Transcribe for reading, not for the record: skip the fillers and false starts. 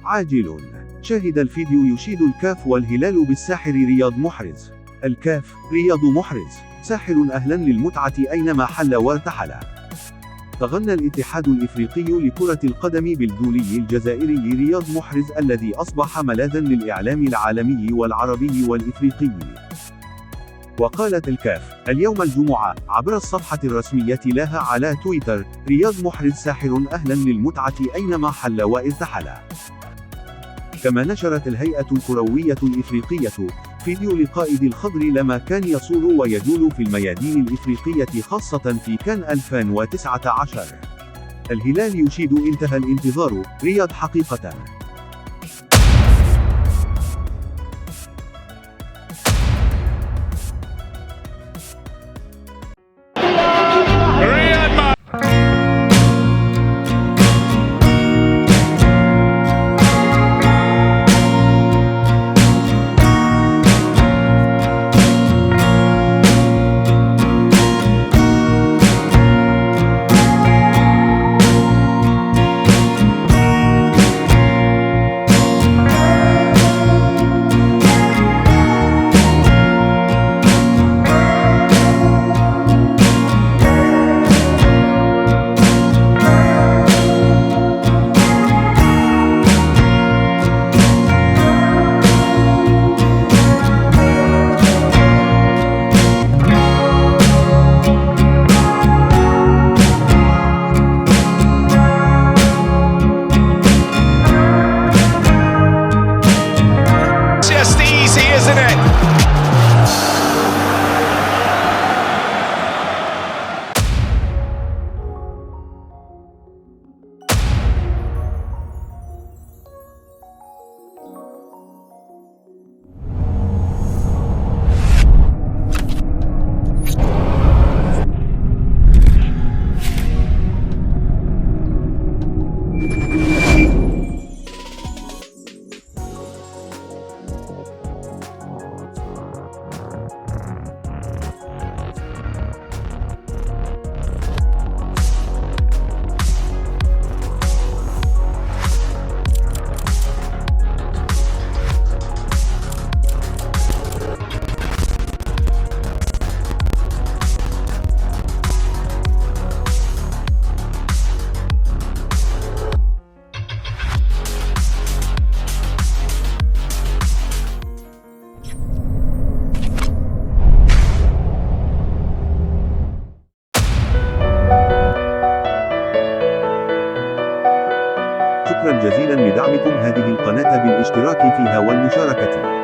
عاجل. شاهد الفيديو يشيد الكاف والهلال بالساحر رياض محرز. الكاف: رياض محرز ساحر أهلا للمتعة أينما حل وارتحل. تغنى الاتحاد الإفريقي لكرة القدم بالدولي الجزائري رياض محرز الذي أصبح ملاذا للإعلام العالمي والعربي والإفريقي. وقالت الكاف اليوم الجمعة عبر الصفحة الرسمية لها على تويتر: رياض محرز ساحر أهلا للمتعة أينما حل وارتحل. كما نشرت الهيئة الكروية الإفريقية فيديو لقائد الخضر لما كان يصول ويجول في الميادين الإفريقية خاصة في كان 2019. الهلال يشيد انتهى الانتظار، رياض حقيقة. Isn't it? شكرا جزيلا لدعمكم هذه القناة بالاشتراك فيها والمشاركة.